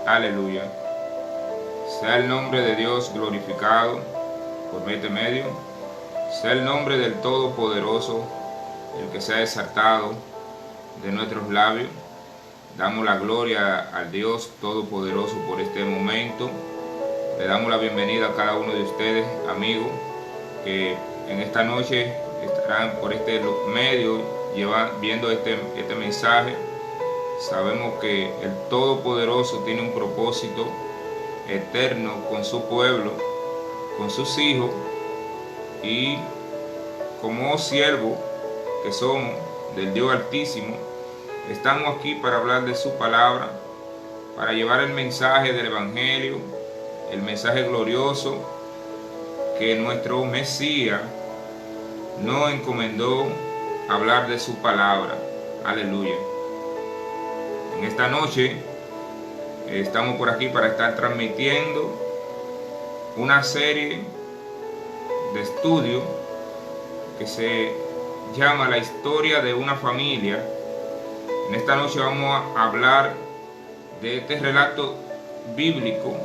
Aleluya. Sea el nombre de Dios glorificado por este medio. Sea el nombre del Todopoderoso el que sea exaltado de nuestros labios. Damos la gloria al Dios Todopoderoso por este momento. Le damos la bienvenida a cada uno de ustedes, amigos, que en esta noche estarán por este medio viendo este mensaje. Sabemos que el Todopoderoso tiene un propósito eterno con su pueblo, con sus hijos, y como siervos que somos del Dios Altísimo, estamos aquí para hablar de su palabra, para llevar el mensaje del Evangelio, el mensaje glorioso que nuestro Mesías nos encomendó hablar de su palabra. Aleluya. En esta noche estamos por aquí para estar transmitiendo una serie de estudio que se llama La historia de una familia. En esta noche vamos a hablar de este relato bíblico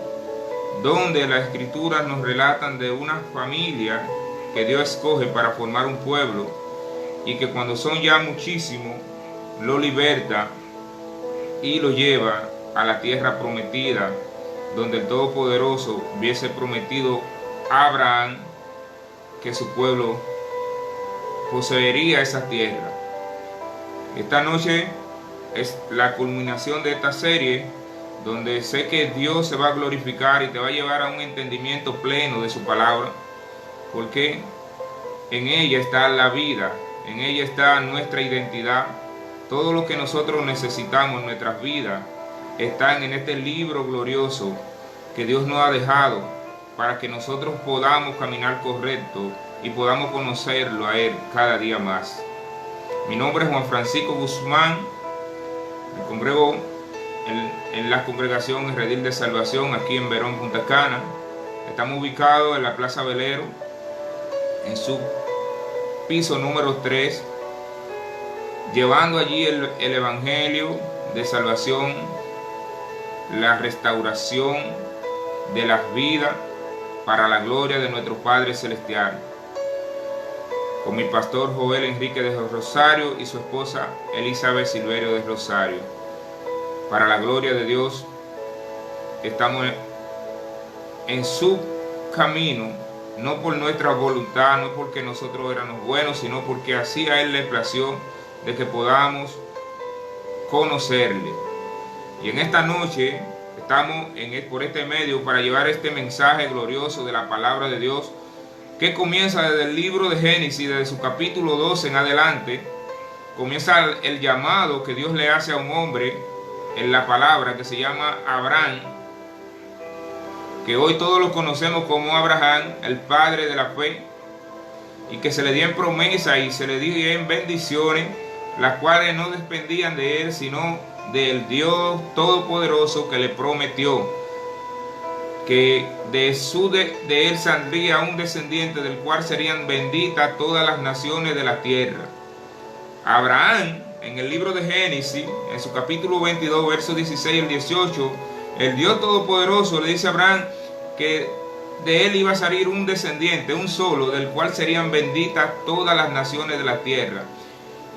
donde las escrituras nos relatan de una familia que Dios escoge para formar un pueblo, y que cuando son ya muchísimos lo liberta y lo lleva a la tierra prometida, donde el Todopoderoso hubiese prometido a Abraham que su pueblo poseería esa tierra. Esta noche es la culminación de esta serie, donde sé que Dios se va a glorificar y te va a llevar a un entendimiento pleno de su palabra, porque en ella está la vida, en ella está nuestra identidad. Todo lo que nosotros necesitamos en nuestras vidas están en este libro glorioso que Dios nos ha dejado para que nosotros podamos caminar correcto y podamos conocerlo a Él cada día más. Mi nombre es Juan Francisco Guzmán. Me congrego en la congregación Redil de Salvación aquí en Verón, Punta Cana. Estamos ubicados en la Plaza Velero, en su piso número 3, llevando allí el Evangelio de salvación, la restauración de las vidas para la gloria de nuestro Padre Celestial, con mi pastor Joel Enrique de Rosario y su esposa Elizabeth Silverio de Rosario. Para la gloria de Dios, estamos en su camino, no por nuestra voluntad, no porque nosotros éramos buenos, sino porque así a Él le plació de que podamos conocerle. Y en esta noche estamos por este medio para llevar este mensaje glorioso de la palabra de Dios, que comienza desde el libro de Génesis, desde su capítulo 12 en adelante. Comienza el llamado que Dios le hace a un hombre en la palabra que se llama Abraham, que hoy todos lo conocemos como Abraham, el padre de la fe, y que se le dio en promesa y se le dio en bendiciones, las cuales no dependían de él, sino del Dios Todopoderoso, que le prometió que de él saldría un descendiente del cual serían benditas todas las naciones de la tierra. Abraham, en el libro de Génesis, en su capítulo 22, versos 16 al 18, el Dios Todopoderoso le dice a Abraham que de él iba a salir un descendiente, un solo, del cual serían benditas todas las naciones de la tierra.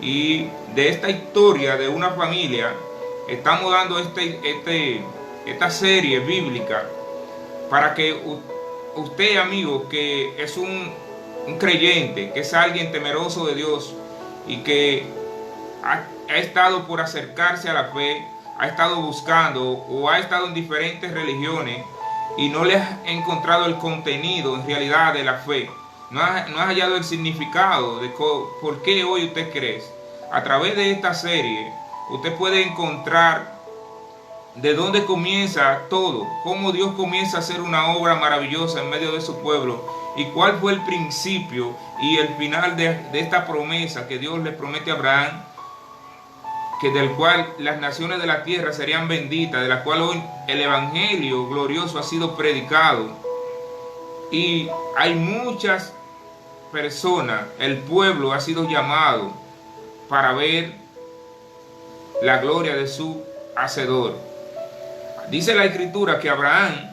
Y de esta historia de una familia estamos dando esta serie bíblica para que usted, amigo, que es un creyente, que es alguien temeroso de Dios y que ha estado por acercarse a la fe, ha estado buscando o ha estado en diferentes religiones y no le ha encontrado el contenido en realidad de la fe, no ha hallado el significado de por qué hoy usted cree. A través de esta serie usted puede encontrar de dónde comienza todo, cómo Dios comienza a hacer una obra maravillosa en medio de su pueblo, y cuál fue el principio y el final de esta promesa que Dios le promete a Abraham, que del cual las naciones de la tierra serían benditas, de la cual hoy el Evangelio glorioso ha sido predicado. Y hay muchas personas, el pueblo ha sido llamado para ver la gloria de su Hacedor. Dice la Escritura que Abraham,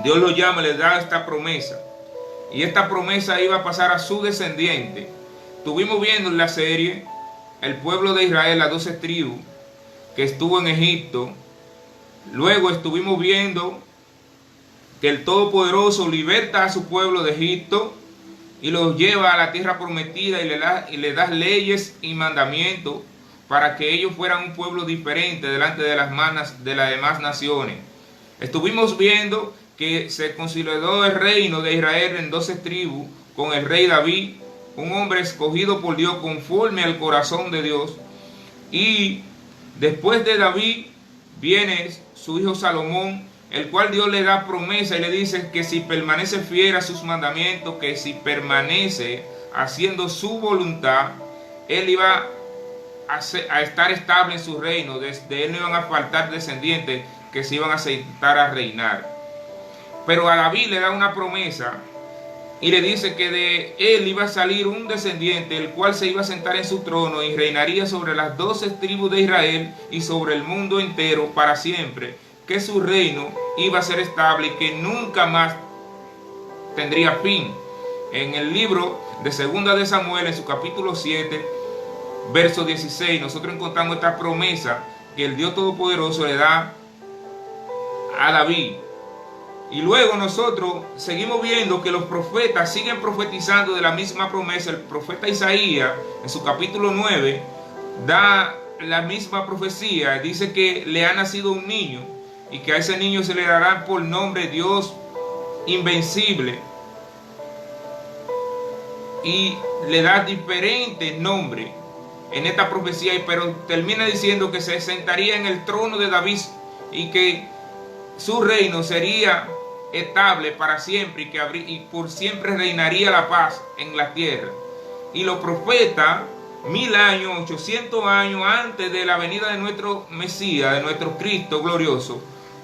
Dios lo llama, le da esta promesa. Y esta promesa iba a pasar a su descendiente. Estuvimos viendo en la serie el pueblo de Israel, las 12 tribus que estuvo en Egipto. Luego estuvimos viendo que el Todopoderoso liberta a su pueblo de Egipto y los lleva a la tierra prometida y le da leyes y mandamientos para que ellos fueran un pueblo diferente delante de las demás naciones. Estuvimos viendo que se consolidó el reino de Israel en 12 tribus con el rey David, un hombre escogido por Dios conforme al corazón de Dios. Y después de David viene su hijo Salomón, el cual Dios le da promesa y le dice que si permanece fiel a sus mandamientos, que si haciendo su voluntad, él iba a estar estable en su reino. Desde él no iban a faltar descendientes que se iban a sentar a reinar. Pero a David le da una promesa y le dice que de él iba a salir un descendiente, el cual se iba a sentar en su trono y reinaría sobre las 12 tribus de Israel y sobre el mundo entero para siempre, que su reino iba a ser estable y que nunca más tendría fin. En el libro de 2 de Samuel, en su capítulo 7, verso 16, nosotros encontramos esta promesa que el Dios Todopoderoso le da a David. Y luego nosotros seguimos viendo que los profetas siguen profetizando de la misma promesa. El profeta Isaías, en su capítulo 9, da la misma profecía. Dice que le ha nacido un niño y que a ese niño se le dará por nombre Dios Invencible. Y le da diferentes nombres en esta profecía, pero termina diciendo que se sentaría en el trono de David y que su reino sería estable para siempre y por siempre reinaría la paz en la tierra. Y los profetas, 1000 años, 800 años antes de la venida de nuestro Mesías, de nuestro Cristo glorioso,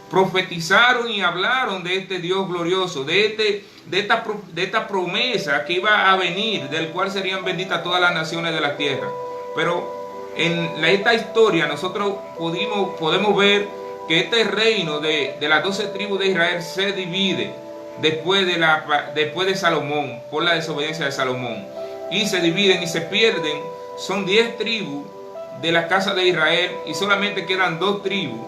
profetizaron y hablaron de este Dios glorioso, de esta promesa que iba a venir, del cual serían benditas todas las naciones de la tierra. Pero en esta historia nosotros podemos ver que este reino de las 12 tribus de Israel se divide después de Salomón, por la desobediencia de Salomón. Y se dividen y se pierden. Son 10 tribus de la casa de Israel y solamente quedan 2 tribus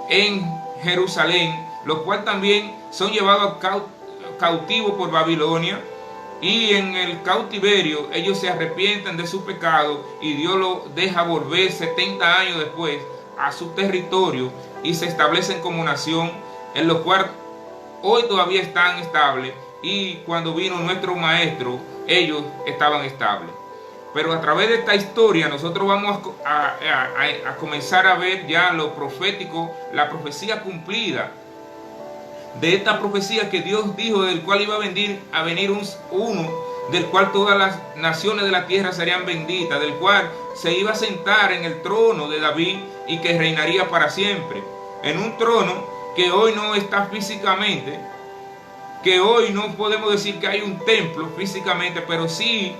en Jerusalén, los cuales también son llevados cautivos por Babilonia. Y en el cautiverio ellos se arrepienten de su pecado y Dios los deja volver 70 años después a su territorio y se establecen como nación, en lo cual hoy todavía están estables, y cuando vino nuestro maestro ellos estaban estables. Pero a través de esta historia nosotros vamos a comenzar a ver ya lo profético, la profecía cumplida de esta profecía que Dios dijo, del cual iba a venir uno, del cual todas las naciones de la tierra serían benditas, del cual se iba a sentar en el trono de David y que reinaría para siempre. En un trono que hoy no está físicamente, que hoy no podemos decir que hay un templo físicamente, pero sí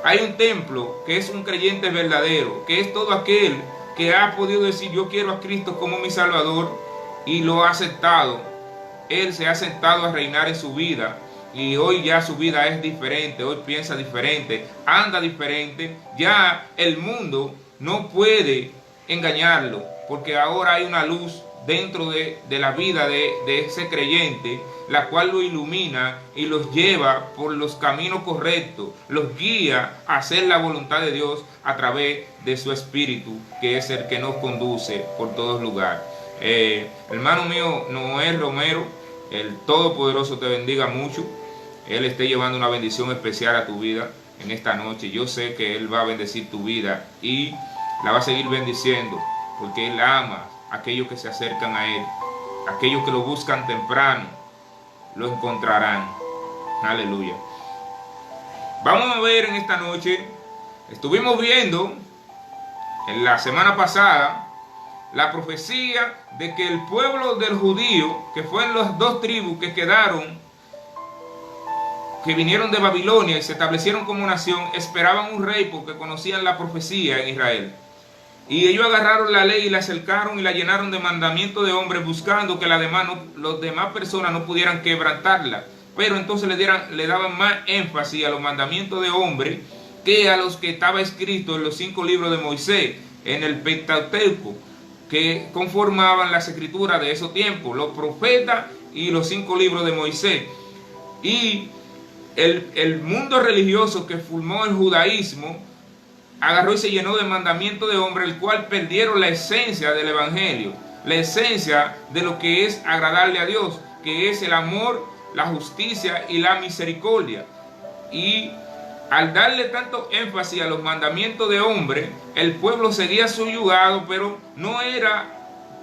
hay un templo que es un creyente verdadero, que es todo aquel que ha podido decir yo quiero a Cristo como mi Salvador y lo ha aceptado. Él se ha sentado a reinar en su vida y hoy ya su vida es diferente, hoy piensa diferente, anda diferente. Ya el mundo no puede engañarlo, porque ahora hay una luz dentro de la vida de ese creyente, la cual lo ilumina y los lleva por los caminos correctos, los guía a hacer la voluntad de Dios a través de su Espíritu, que es el que nos conduce por todos lugares. Hermano mío Noel Romero, el Todopoderoso te bendiga mucho. Él esté llevando una bendición especial a tu vida en esta noche. Yo sé que Él va a bendecir tu vida y la va a seguir bendiciendo, porque Él ama a aquellos que se acercan a Él. Aquellos que lo buscan temprano lo encontrarán. Aleluya. Vamos a ver en esta noche, estuvimos viendo en la semana pasada la profecía de que el pueblo del judío, que fueron las 2 tribus que quedaron, que vinieron de Babilonia y se establecieron como nación, esperaban un rey porque conocían la profecía en Israel. Y ellos agarraron la ley y la acercaron y la llenaron de mandamientos de hombres, buscando que las demás personas no pudieran quebrantarla. Pero entonces le daban más énfasis a los mandamientos de hombres que a los que estaba escrito en los 5 libros de Moisés, en el Pentateuco, que conformaban las escrituras de esos tiempos, los profetas y los 5 libros de Moisés. Y el mundo religioso que formó el judaísmo agarró y se llenó de mandamientos de hombre, el cual perdieron la esencia del evangelio, la esencia de lo que es agradarle a Dios, que es el amor, la justicia y la misericordia. Y al darle tanto énfasis a los mandamientos de hombre, el pueblo seguía subyugado, pero no era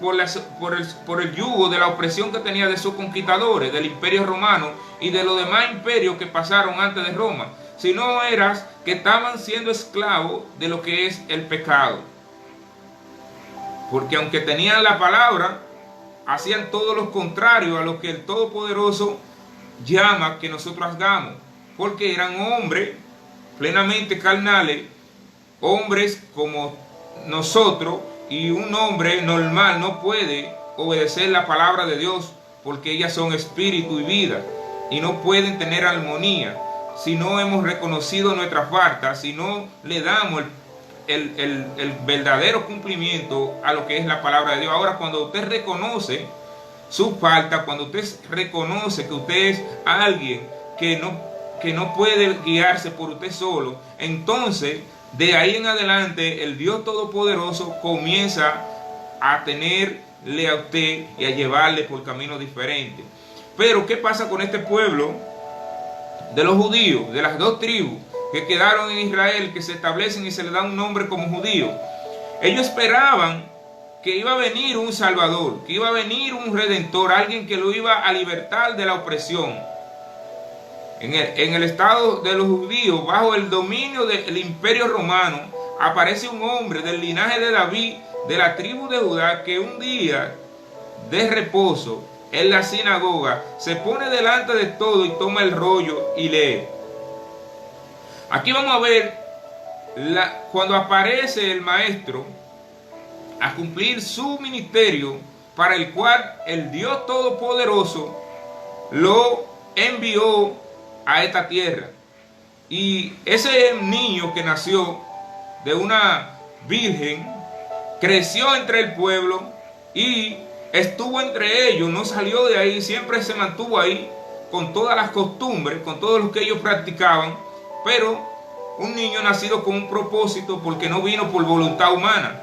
por el yugo de la opresión que tenía de sus conquistadores, del imperio romano y de los demás imperios que pasaron antes de Roma, sino eras que estaban siendo esclavos de lo que es el pecado. Porque aunque tenían la palabra, hacían todo lo contrario a lo que el Todopoderoso llama que nosotros hagamos, porque eran hombres plenamente carnales, hombres como nosotros, y un hombre normal no puede obedecer la palabra de Dios, porque ellas son espíritu y vida, y no pueden tener armonía si no hemos reconocido nuestras faltas, si no le damos el verdadero cumplimiento a lo que es la palabra de Dios. Ahora, cuando usted reconoce su falta, cuando usted reconoce que usted es alguien que no puede guiarse por usted solo, entonces de ahí en adelante el Dios Todopoderoso comienza a tenerle a usted y a llevarle por caminos diferentes. Pero ¿qué pasa con este pueblo de los judíos, de las 2 tribus que quedaron en Israel, que se establecen y se le da un nombre como judíos? Ellos esperaban que iba a venir un Salvador, que iba a venir un Redentor, alguien que lo iba a libertar de la opresión. En el estado de los judíos, bajo el dominio del imperio romano, aparece un hombre del linaje de David, de la tribu de Judá, que un día de reposo en la sinagoga se pone delante de todo y toma el rollo y lee. Aquí vamos a ver cuando aparece el maestro a cumplir su ministerio, para el cual el Dios Todopoderoso lo envió a esta tierra. Y ese niño que nació de una virgen creció entre el pueblo y estuvo entre ellos, no salió de ahí, siempre se mantuvo ahí con todas las costumbres, con todo lo que ellos practicaban, pero un niño nacido con un propósito, porque no vino por voluntad humana,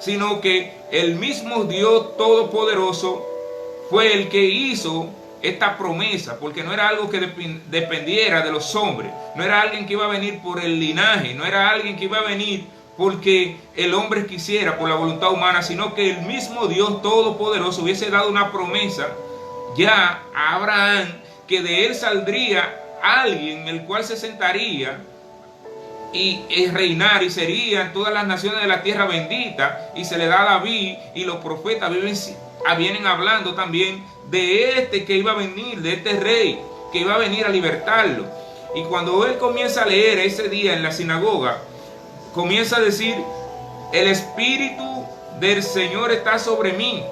sino que el mismo Dios Todopoderoso fue el que hizo esta promesa, porque no era algo que dependiera de los hombres, no era alguien que iba a venir por el linaje, no era alguien que iba a venir porque el hombre quisiera por la voluntad humana, sino que el mismo Dios Todopoderoso hubiese dado una promesa ya a Abraham, que de él saldría alguien el cual se sentaría y reinar, y serían todas las naciones de la tierra bendita, y se le da a David, y los profetas vienen hablando también de este que iba a venir, de este rey que iba a venir a libertarlo. Y cuando él comienza a leer ese día en la sinagoga, comienza a decir: el Espíritu del Señor está sobre mí,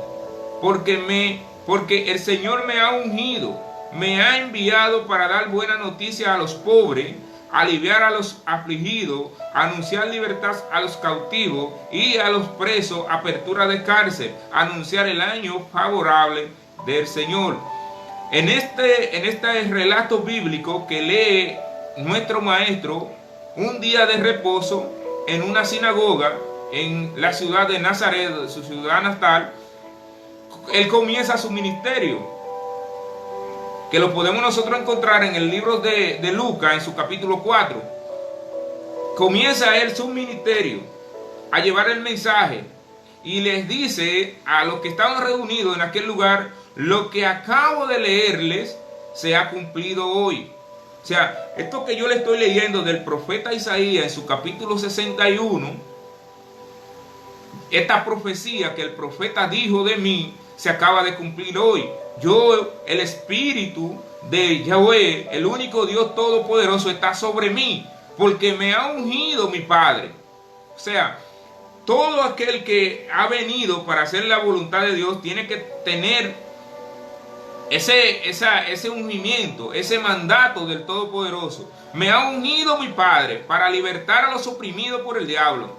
porque el Señor me ha ungido, me ha enviado para dar buena noticia a los pobres, aliviar a los afligidos, anunciar libertad a los cautivos y a los presos, apertura de cárcel, anunciar el año favorable del Señor. En este relato bíblico que lee nuestro maestro, un día de reposo en una sinagoga en la ciudad de Nazaret, su ciudad natal, él comienza su ministerio, que lo podemos nosotros encontrar en el libro de Lucas, en su capítulo 4. Comienza él su ministerio a llevar el mensaje y les dice a los que estaban reunidos en aquel lugar: lo que acabo de leerles se ha cumplido hoy. O sea, esto que yo le estoy leyendo del profeta Isaías en su capítulo 61, esta profecía que el profeta dijo de mí, se acaba de cumplir hoy. Yo, el Espíritu de Yahweh, el único Dios Todopoderoso, está sobre mí, porque me ha ungido mi Padre. O sea, todo aquel que ha venido para hacer la voluntad de Dios tiene que tener ese ungimiento, ese mandato del Todopoderoso. Me ha ungido mi Padre para libertar a los oprimidos por el diablo,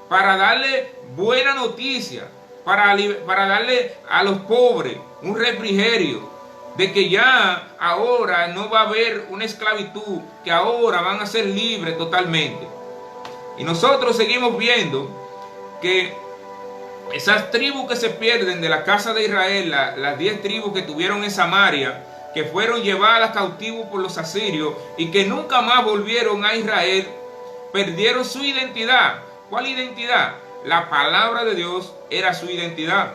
para darle buena noticia, para darle a los pobres un refrigerio, de que ya ahora no va a haber una esclavitud, que ahora van a ser libres totalmente. Y nosotros seguimos viendo que esas tribus que se pierden de la casa de Israel, las 10 tribus que tuvieron en Samaria, que fueron llevadas cautivos por los asirios y que nunca más volvieron a Israel, perdieron su identidad. ¿Cuál identidad? La palabra de Dios era su identidad.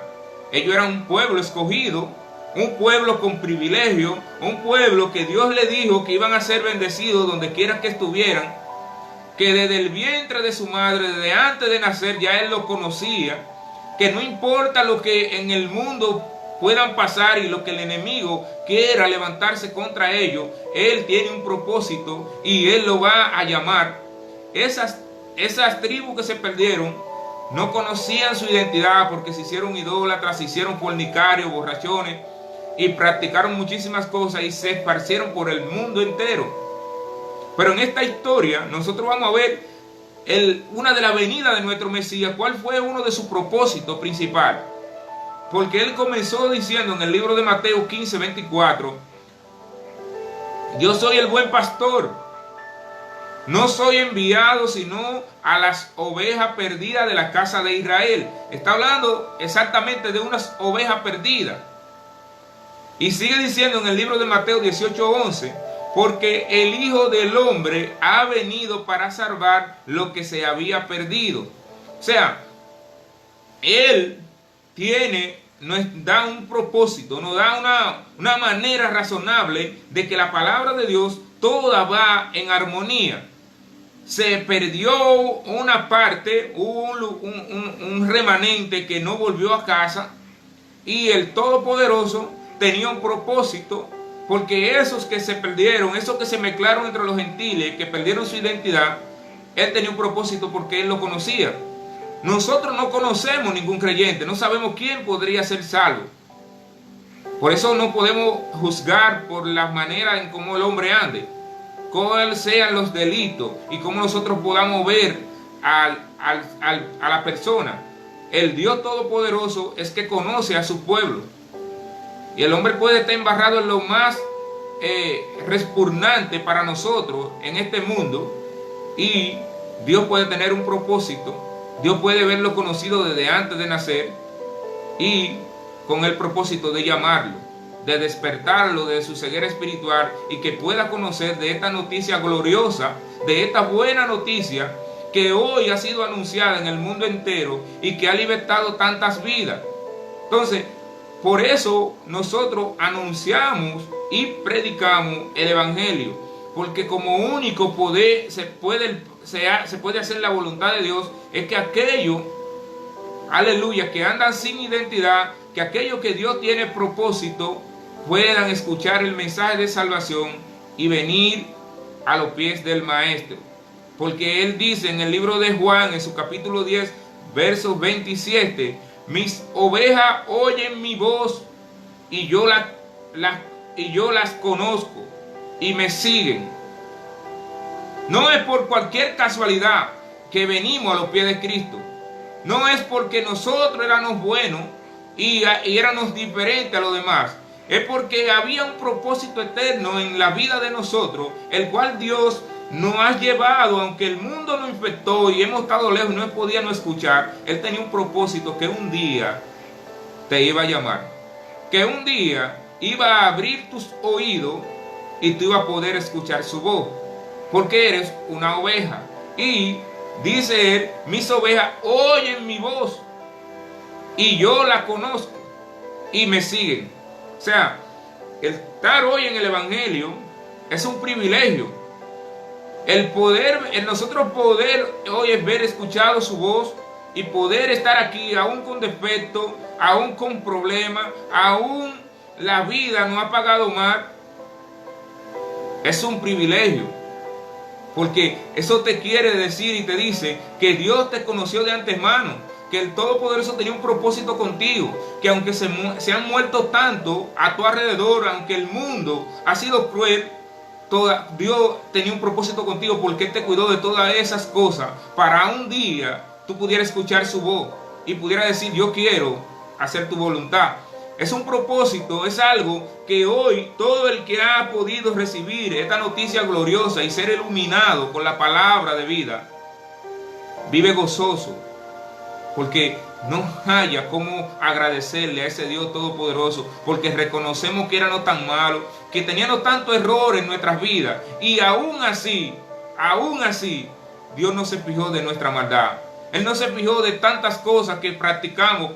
Ellos eran un pueblo escogido, un pueblo con privilegio, un pueblo que Dios le dijo que iban a ser bendecidos donde quiera que estuvieran, que desde el vientre de su madre, desde antes de nacer, ya Él lo conocía, que no importa lo que en el mundo puedan pasar y lo que el enemigo quiera levantarse contra ellos, Él tiene un propósito y Él lo va a llamar. Esas tribus que se perdieron no conocían su identidad porque se hicieron idólatras, se hicieron fornicarios, borrachones y practicaron muchísimas cosas y se esparcieron por el mundo entero. Pero en esta historia nosotros vamos a ver una de las venidas de nuestro Mesías, cuál fue uno de sus propósitos principales. Porque Él comenzó diciendo en el libro de Mateo 15:24, yo soy el buen pastor, no soy enviado sino a las ovejas perdidas de la casa de Israel. Está hablando exactamente de unas ovejas perdidas. Y sigue diciendo en el libro de Mateo 18:11, porque el Hijo del Hombre ha venido para salvar lo que se había perdido. O sea, Él nos da un propósito, nos da una manera razonable de que la palabra de Dios toda va en armonía. Se perdió una parte, un remanente que no volvió a casa, y el Todopoderoso tenía un propósito, porque esos que se perdieron, esos que se mezclaron entre los gentiles, que perdieron su identidad, Él tenía un propósito porque Él lo conocía. Nosotros no conocemos ningún creyente, no sabemos quién podría ser salvo. Por eso no podemos juzgar por la manera en cómo el hombre ande, cuáles sean los delitos y cómo nosotros podamos ver a la persona. El Dios Todopoderoso es que conoce a su pueblo. Y el hombre puede estar embarrado en lo más repugnante para nosotros en este mundo, y Dios puede tener un propósito. Dios puede verlo conocido desde antes de nacer y con el propósito de llamarlo, de despertarlo de su ceguera espiritual y que pueda conocer de esta noticia gloriosa, de esta buena noticia que hoy ha sido anunciada en el mundo entero y que ha libertado tantas vidas. Entonces, por eso nosotros anunciamos y predicamos el Evangelio, porque como único se puede hacer la voluntad de Dios es que aquellos, aleluya, que andan sin identidad, que aquellos que Dios tiene propósito, puedan escuchar el mensaje de salvación y venir a los pies del Maestro. Porque Él dice en el libro de Juan, en su capítulo 10, versos 27, mis ovejas oyen mi voz y yo las conozco y me siguen. No es por cualquier casualidad que venimos a los pies de Cristo. No es porque nosotros éramos buenos y éramos diferentes a los demás. Es porque había un propósito eterno en la vida de nosotros, el cual Dios nos ha llevado, aunque el mundo nos infectó y hemos estado lejos y no podíamos escuchar. Él tenía un propósito, que un día te iba a llamar, que un día iba a abrir tus oídos y tú ibas a poder escuchar su voz, porque eres una oveja. Y dice Él, mis ovejas oyen mi voz y yo la conozco y me siguen. O sea, el estar hoy en el Evangelio es un privilegio. El nosotros poder hoy es ver, escuchado su voz y poder estar aquí, aún con defecto, aún con problemas, aún la vida nos ha pagado mal, es un privilegio. Porque eso te quiere decir y te dice que Dios te conoció de antemano, que el Todopoderoso tenía un propósito contigo, que aunque se han muerto tanto a tu alrededor, aunque el mundo ha sido cruel, Dios tenía un propósito contigo porque Él te cuidó de todas esas cosas para un día tú pudieras escuchar su voz y pudieras decir: yo quiero hacer tu voluntad. Es un propósito, es algo que hoy todo el que ha podido recibir esta noticia gloriosa y ser iluminado con la palabra de vida, vive gozoso, porque no haya cómo agradecerle a ese Dios todopoderoso, porque reconocemos que éramos tan malos, que teníamos tantos errores en nuestras vidas, y aún así, Dios no se fijó de nuestra maldad. Él no se fijó de tantas cosas que practicamos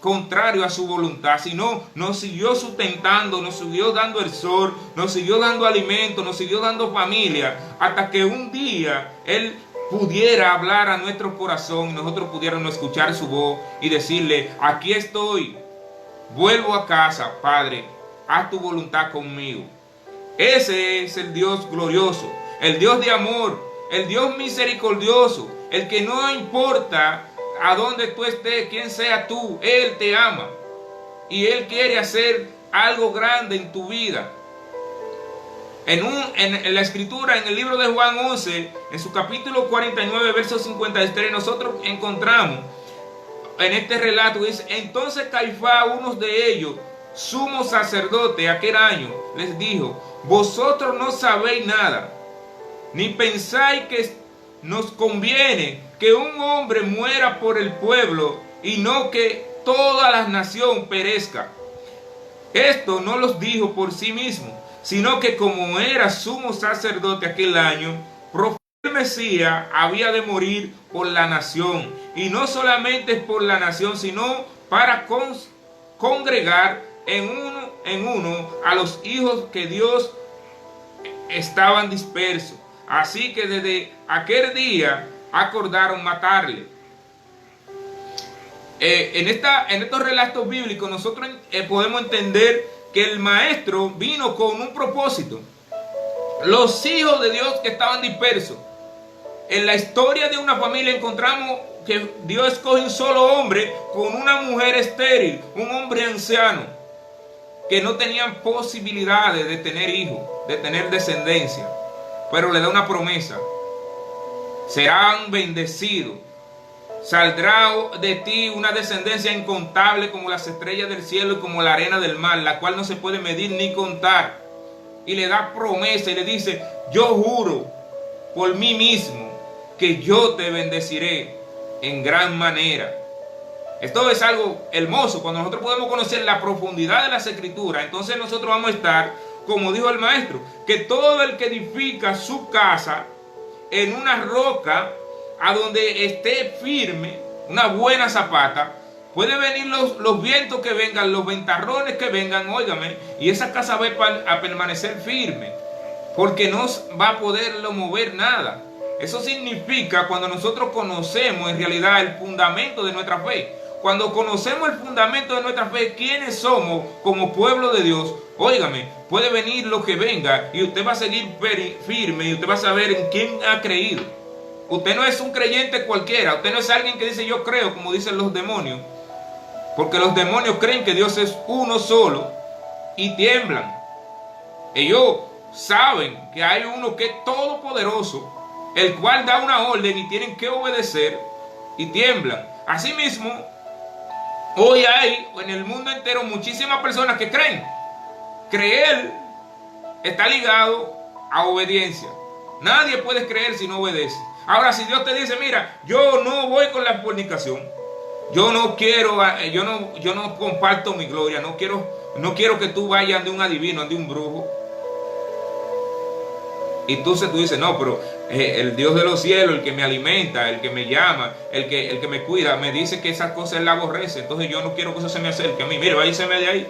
contrario a su voluntad, sino nos siguió sustentando, nos siguió dando el sol, nos siguió dando alimento, nos siguió dando familia, hasta que un día Él pudiera hablar a nuestro corazón y nosotros pudiéramos escuchar su voz y decirle: aquí estoy, vuelvo a casa, Padre, haz tu voluntad conmigo. Ese es el Dios glorioso, el Dios de amor, el Dios misericordioso, el que no importa a dónde tú estés, quién sea tú, Él te ama y Él quiere hacer algo grande en tu vida. En la escritura, en el libro de Juan 11, en su capítulo 49, verso 53, nosotros encontramos en este relato, dice: entonces Caifás, uno de ellos, sumo sacerdote aquel año, les dijo: vosotros no sabéis nada, ni pensáis que nos conviene que un hombre muera por el pueblo y no que toda la nación perezca. Esto no los dijo por sí mismo, sino que como era sumo sacerdote aquel año, el Mesías había de morir por la nación, y no solamente por la nación, sino para congregar en uno a los hijos que Dios estaban dispersos. Así que desde aquel día acordaron matarle. En estos relatos bíblicos nosotros podemos entender que el maestro vino con un propósito. Los hijos de Dios que estaban dispersos. En la historia de una familia encontramos que Dios escoge un solo hombre con una mujer estéril, un hombre anciano, que no tenían posibilidades de tener hijos, de tener descendencia. Pero le da una promesa: serán bendecidos, saldrá de ti una descendencia incontable como las estrellas del cielo y como la arena del mar, la cual no se puede medir ni contar. Y le da promesa y le dice: yo juro por mí mismo que yo te bendeciré en gran manera. Esto es algo hermoso. Cuando nosotros podemos conocer la profundidad de las escrituras, entonces nosotros vamos a estar, como dijo el maestro, que todo el que edifica su casa en una roca, a donde esté firme, una buena zapata, puede venir los vientos que vengan, los ventarrones que vengan, óigame, y esa casa va a permanecer firme, porque no va a poderlo mover nada. Eso significa cuando nosotros conocemos en realidad el fundamento de nuestra fe. Cuando conocemos el fundamento de nuestra fe, quiénes somos como pueblo de Dios, óigame, puede venir lo que venga y usted va a seguir firme y usted va a saber en quién ha creído. Usted no es un creyente cualquiera, usted no es alguien que dice yo creo, como dicen los demonios, porque los demonios creen que Dios es uno solo y tiemblan. Ellos saben que hay uno que es todopoderoso, el cual da una orden y tienen que obedecer y tiemblan. Asimismo, hoy hay en el mundo entero muchísimas personas que creen. Creer está ligado a obediencia. Nadie puede creer si no obedece. Ahora, si Dios te dice: mira, yo no voy con la fornicación, yo no quiero, yo no comparto mi gloria, no quiero que tú vayas de un adivino, de un brujo. Y entonces tú dices: no, pero el Dios de los cielos, el que me alimenta, el que me llama, el que me cuida, me dice que esas cosas Él las aborrece. Entonces yo no quiero que eso se me acerque a mí. Mire, váyaseme de ahí.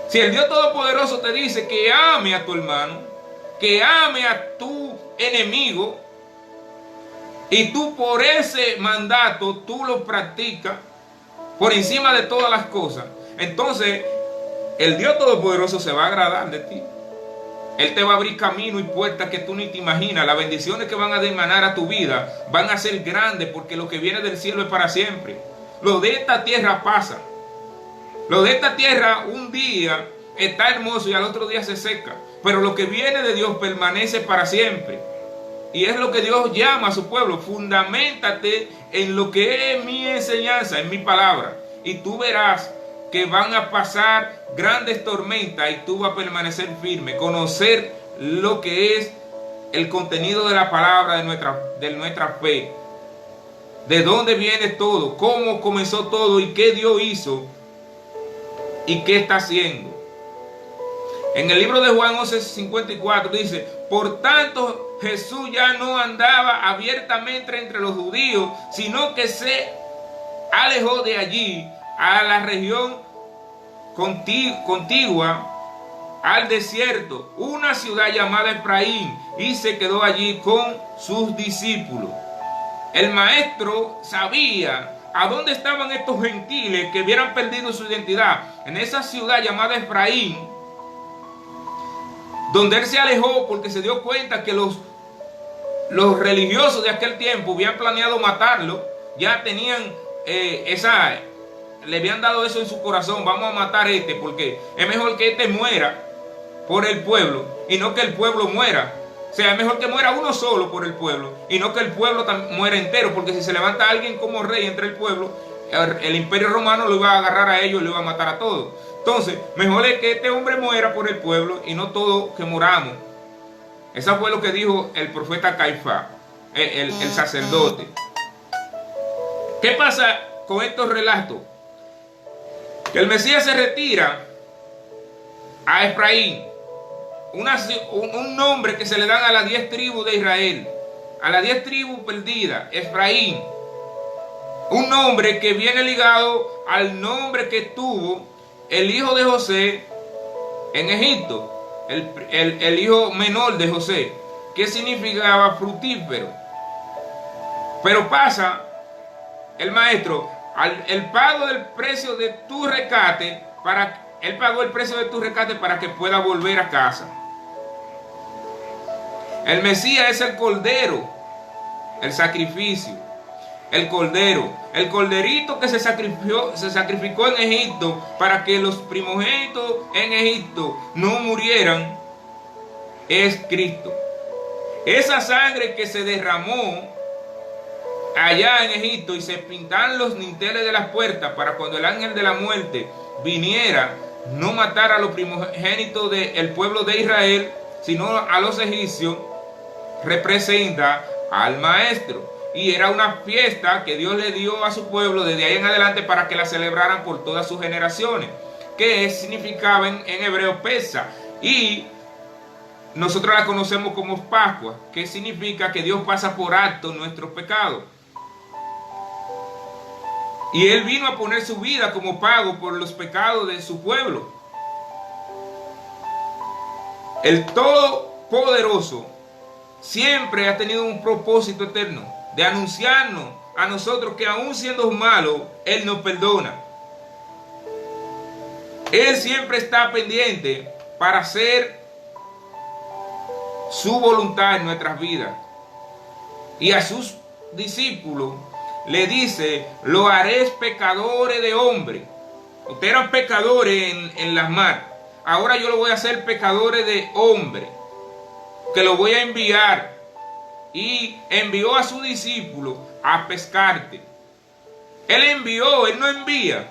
Si el Dios Todopoderoso te dice que ame a tu hermano, que ame a tu enemigo, y tú por ese mandato tú lo practicas por encima de todas las cosas, entonces el Dios Todopoderoso se va a agradar de ti. Él te va a abrir camino y puertas que tú ni te imaginas. Las bendiciones que van a emanar a tu vida van a ser grandes, porque lo que viene del cielo es para siempre. Lo de esta tierra pasa. Lo de esta tierra un día está hermoso y al otro día se seca. Pero lo que viene de Dios permanece para siempre. Y es lo que Dios llama a su pueblo. Fundamentate en lo que es mi enseñanza, en mi palabra. Y tú verás que van a pasar grandes tormentas y tú vas a permanecer firme. Conocer lo que es el contenido de la palabra de nuestra fe. De dónde viene todo, cómo comenzó todo y qué Dios hizo y qué está haciendo. En el libro de Juan 11:54 dice: por tanto Jesús ya no andaba abiertamente entre los judíos, sino que se alejó de allí a la región contigua al desierto, una ciudad llamada Efraín, y se quedó allí con sus discípulos. El maestro sabía a dónde estaban estos gentiles que hubieran perdido su identidad. En esa ciudad llamada Efraín, donde él se alejó porque se dio cuenta que los religiosos de aquel tiempo habían planeado matarlo. Ya tenían le habían dado eso en su corazón: vamos a matar a este, porque es mejor que este muera por el pueblo y no que el pueblo muera. O sea, es mejor que muera uno solo por el pueblo y no que el pueblo muera entero, porque si se levanta alguien como rey entre el pueblo, el imperio romano lo iba a agarrar a ellos y lo iba a matar a todos. Entonces, mejor es que este hombre muera por el pueblo y no todos que moramos. Eso fue lo que dijo el profeta Caifás, el sacerdote. ¿Qué pasa con estos relatos? Que el Mesías se retira a Efraín, un nombre que se le dan a las 10 tribus de Israel, a las 10 tribus perdidas, Efraín. Un nombre que viene ligado al nombre que tuvo el hijo de José en Egipto, el hijo menor de José, que significaba fructífero. Pero pasa el maestro, el pago del precio de tu rescate, él pagó el precio de tu rescate para que pueda volver a casa. El Mesías es el cordero, el sacrificio, el cordero, el corderito que se sacrificó en Egipto para que los primogénitos en Egipto no murieran, es Cristo. Esa sangre que se derramó allá en Egipto y se pintaban los dinteles de las puertas para cuando el ángel de la muerte viniera, no matar a los primogénitos del pueblo de Israel, sino a los egipcios, representa al maestro. Y era una fiesta que Dios le dio a su pueblo desde ahí en adelante para que la celebraran por todas sus generaciones, que significaba en hebreo Pesa, y nosotros la conocemos como Pascua, que significa que Dios pasa por alto nuestros pecados. Y Él vino a poner su vida como pago por los pecados de su pueblo. El Todopoderoso siempre ha tenido un propósito eterno de anunciarnos a nosotros que aún siendo malos, Él nos perdona. Él siempre está pendiente para hacer su voluntad en nuestras vidas. Y a sus discípulos le dice: lo haréis pecadores de hombre. Ustedes eran pecadores en las mar. Ahora yo lo voy a hacer pecadores de hombre, que lo voy a enviar. Y envió a su discípulo a pescarte. Él envió, Él no envía.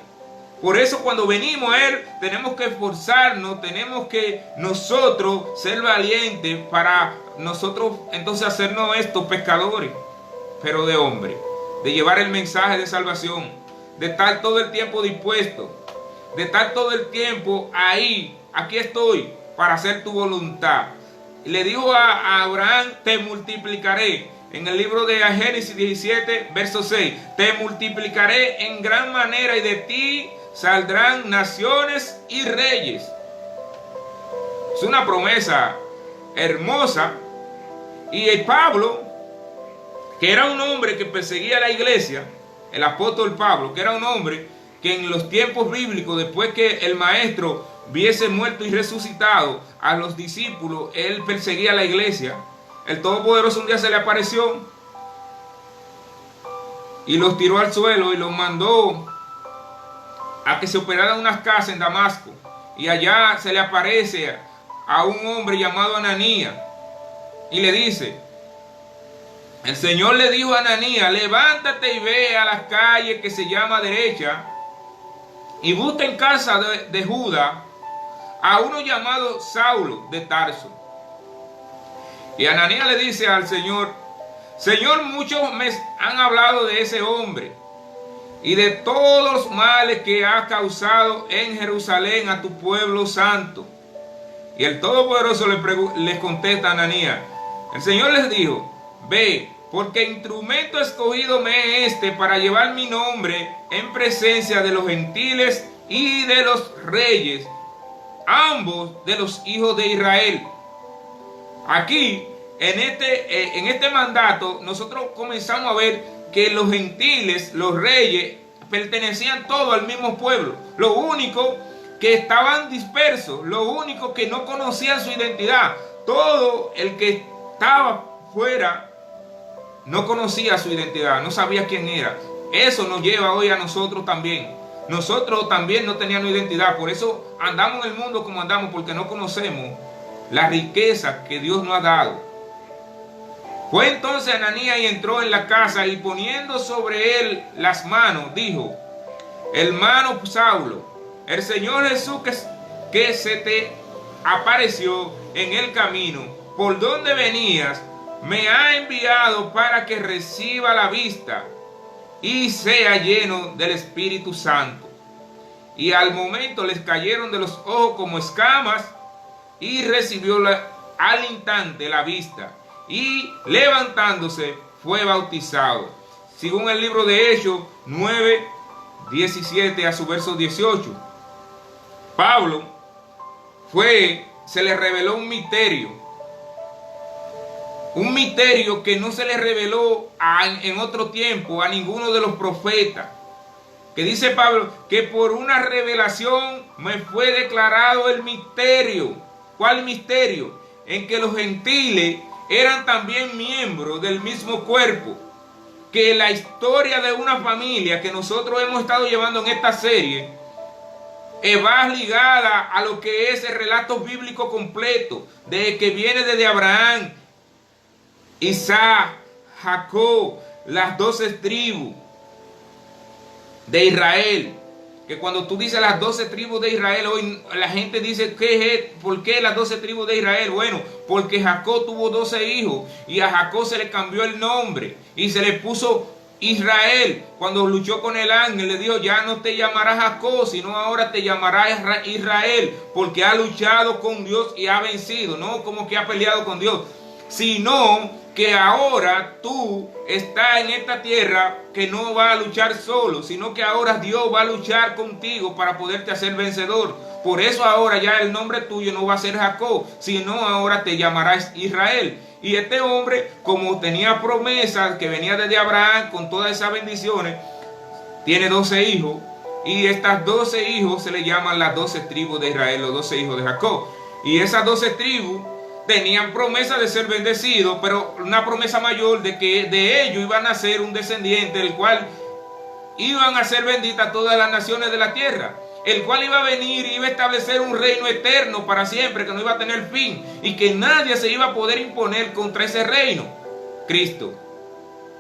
Por eso cuando venimos a Él tenemos que esforzarnos, tenemos que nosotros ser valientes para nosotros entonces hacernos estos pescadores, pero de hombre, de llevar el mensaje de salvación, de estar todo el tiempo dispuesto, de estar todo el tiempo ahí, aquí estoy para hacer tu voluntad. Y le dijo a Abraham: te multiplicaré. En el libro de Génesis 17, verso 6, te multiplicaré en gran manera y de ti saldrán naciones y reyes. Es una promesa hermosa. Y el Pablo, que era un hombre que perseguía a la iglesia, el apóstol Pablo, que era un hombre que en los tiempos bíblicos, después que el maestro viese muerto y resucitado a los discípulos, él perseguía a la iglesia. El Todopoderoso un día se le apareció y los tiró al suelo y los mandó a que se operaran unas casas en Damasco. Y allá se le aparece a un hombre llamado Ananías y le dice, el Señor le dijo a Ananías, levántate y ve a las calles que se llama derecha y busca en casa de Judá a uno llamado Saulo de Tarso. Y Ananías le dice al Señor, Señor, muchos me han hablado de ese hombre y de todos los males que ha causado en Jerusalén a tu pueblo santo. Y el Todopoderoso le contesta a Ananías, el Señor les dijo, ve, porque instrumento escogido me es este para llevar mi nombre en presencia de los gentiles y de los reyes, ambos de los hijos de Israel. Aquí, en este mandato, nosotros comenzamos a ver que los gentiles, los reyes, pertenecían todos al mismo pueblo. Lo único que estaban dispersos, lo único que no conocían su identidad. Todo el que estaba fuera no conocía su identidad, no sabía quién era. Eso nos lleva hoy a nosotros también. Nosotros también no teníamos identidad, por eso andamos en el mundo como andamos, porque no conocemos la riqueza que Dios nos ha dado. Fue entonces Ananías y entró en la casa y poniendo sobre él las manos, dijo, hermano Saulo, el Señor Jesús que se te apareció en el camino por donde venías, me ha enviado para que reciba la vista y sea lleno del Espíritu Santo. Y al momento les cayeron de los ojos como escamas y recibió al instante la vista y levantándose fue bautizado. Según el libro de Hechos 9, 17 a su verso 18. Pablo se le reveló un misterio que no se le reveló en otro tiempo a ninguno de los profetas. Que dice Pablo que por una revelación me fue declarado el misterio. ¿Cuál misterio? En que los gentiles eran también miembros del mismo cuerpo. Que la historia de una familia que nosotros hemos estado llevando en esta serie va ligada a lo que es el relato bíblico completo, de que viene desde Abraham, Isaac, Jacob, las 12 tribus de Israel. Que cuando tú dices las 12 tribus de Israel, hoy la gente dice, ¿por qué las 12 tribus de Israel? Bueno, porque Jacob tuvo 12 hijos y a Jacob se le cambió el nombre y se le puso Israel. Cuando luchó con el ángel le dijo, ya no te llamarás Jacob, sino ahora te llamarás Israel, porque ha luchado con Dios y ha vencido. No como que ha peleado con Dios, sino que ahora tú estás en esta tierra que no va a luchar solo, sino que ahora Dios va a luchar contigo para poderte hacer vencedor. Por eso ahora ya el nombre tuyo no va a ser Jacob, sino ahora te llamarás Israel. Y este hombre, como tenía promesas que venía desde Abraham con todas esas bendiciones, tiene 12 hijos. Y estas 12 hijos se le llaman las 12 tribus de Israel, los 12 hijos de Jacob. Y esas 12 tribus tenían promesa de ser bendecidos, pero una promesa mayor de que de ellos iban a ser un descendiente, el cual iban a ser benditas todas las naciones de la tierra, el cual iba a venir y iba a establecer un reino eterno para siempre, que no iba a tener fin, y que nadie se iba a poder imponer contra ese reino. Cristo,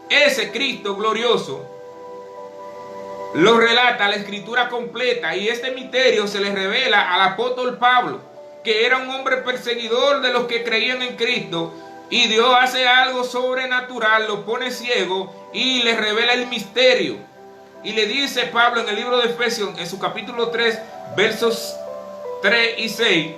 ese Cristo glorioso, lo relata la escritura completa, y este misterio se le revela al apóstol Pablo, que era un hombre perseguidor de los que creían en Cristo, y Dios hace algo sobrenatural, lo pone ciego y le revela el misterio. Y le dice Pablo en el libro de Efesios, en su capítulo 3, versos 3 y 6,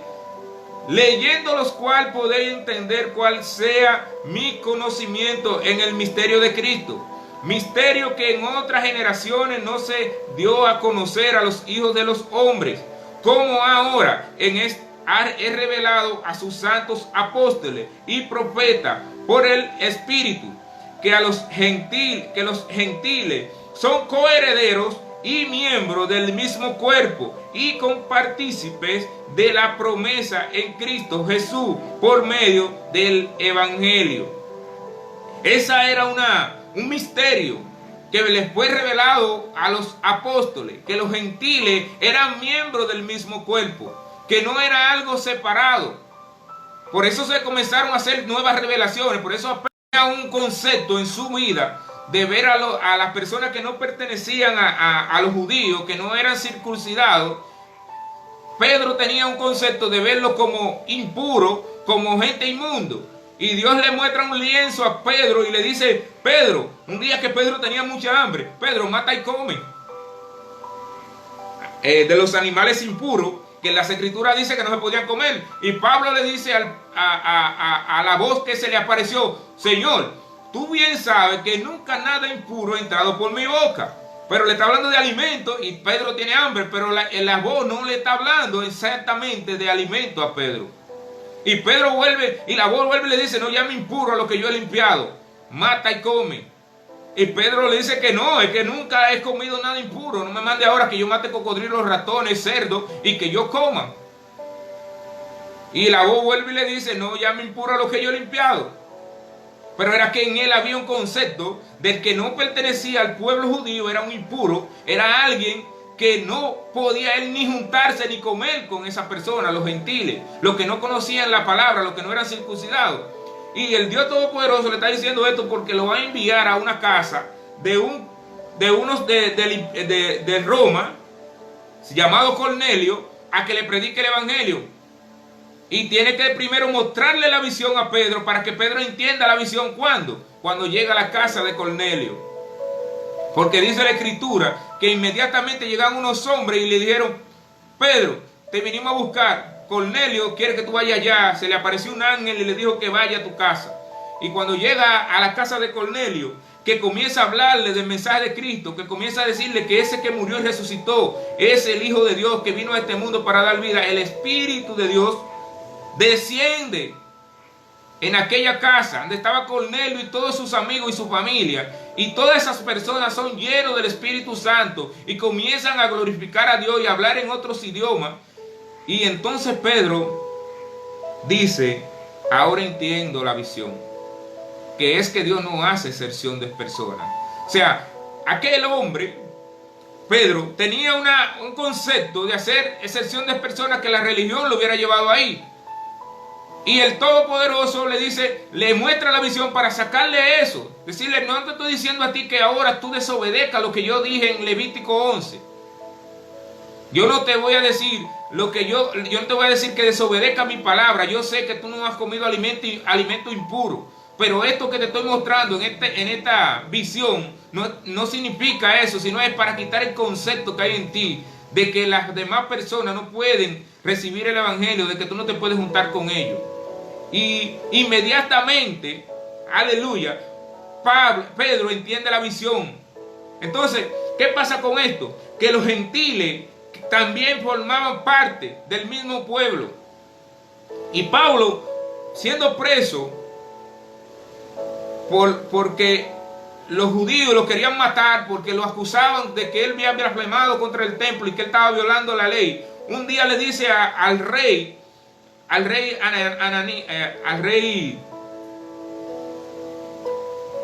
leyendo los cuales podéis entender cuál sea mi conocimiento en el misterio de Cristo, misterio que en otras generaciones no se dio a conocer a los hijos de los hombres, como ahora he revelado a sus santos apóstoles y profetas por el Espíritu, que los gentiles son coherederos y miembros del mismo cuerpo y compartícipes de la promesa en Cristo Jesús por medio del Evangelio. Esa era un misterio que les fue revelado a los apóstoles, que los gentiles eran miembros del mismo cuerpo, que no era algo separado. Por eso se comenzaron a hacer nuevas revelaciones, por eso había un concepto en su vida de ver a las personas que no pertenecían a los judíos, que no eran circuncidados. Pedro tenía un concepto de verlos como impuros, como gente inmundo. Y Dios le muestra un lienzo a Pedro y le dice: Pedro, un día que Pedro tenía mucha hambre, Pedro, mata y come. De los animales impuros, que en las escrituras dice que no se podían comer. Y Pablo le dice a la voz que se le apareció: Señor, tú bien sabes que nunca nada impuro ha entrado por mi boca. Pero le está hablando de alimento y Pedro tiene hambre, pero la voz no le está hablando exactamente de alimento a Pedro. Y Pedro vuelve, y la voz vuelve y le dice: no llame impuro a lo que yo he limpiado, mata y come. Y Pedro le dice que no, es que nunca he comido nada impuro, no me mande ahora que yo mate cocodrilos, ratones, cerdos y que yo coma. Y la voz vuelve y le dice: no llame impuro a lo que yo he limpiado. Pero era que en él había un concepto del que no pertenecía al pueblo judío, era un impuro, era alguien que no podía él ni juntarse ni comer con esa persona, los gentiles, los que no conocían la palabra, los que no eran circuncidados. Y el Dios Todopoderoso le está diciendo esto porque lo va a enviar a una casa de unos de Roma, llamado Cornelio, a que le predique el evangelio. Y tiene que primero mostrarle la visión a Pedro para que Pedro entienda la visión. ¿Cuándo? Cuando llega a la casa de Cornelio. Porque dice la escritura que inmediatamente llegaron unos hombres y le dijeron: Pedro, te vinimos a buscar. Cornelio quiere que tú vayas allá. Se le apareció un ángel y le dijo que vaya a tu casa. Y cuando llega a la casa de Cornelio, que comienza a hablarle del mensaje de Cristo, que comienza a decirle que ese que murió y resucitó es el Hijo de Dios que vino a este mundo para dar vida, el Espíritu de Dios desciende en aquella casa donde estaba Cornelio y todos sus amigos y su familia, y todas esas personas son llenos del Espíritu Santo y comienzan a glorificar a Dios y a hablar en otros idiomas. Y entonces Pedro dice: ahora entiendo la visión, que es que Dios no hace excepción de personas. O sea, aquel hombre, Pedro, tenía un concepto de hacer excepción de personas que la religión lo hubiera llevado ahí. Y el Todopoderoso le dice, le muestra la visión para sacarle eso. Decirle: no te estoy diciendo a ti que ahora tú desobedezcas lo que yo dije en Levítico 11. Yo no te voy a decir lo que yo no te voy a decir que desobedezca mi palabra. Yo sé que tú no has comido alimento impuro. Pero esto que te estoy mostrando en esta visión no significa eso, sino es para quitar el concepto que hay en ti de que las demás personas no pueden recibir el evangelio, de que tú no te puedes juntar con ellos. Y inmediatamente, aleluya, Pedro entiende la visión. Entonces, ¿qué pasa con esto? Que los gentiles también formaban parte del mismo pueblo. Y Pablo, siendo preso, porque los judíos lo querían matar, porque lo acusaban de que él había blasfemado contra el templo y que él estaba violando la ley, un día le dice al rey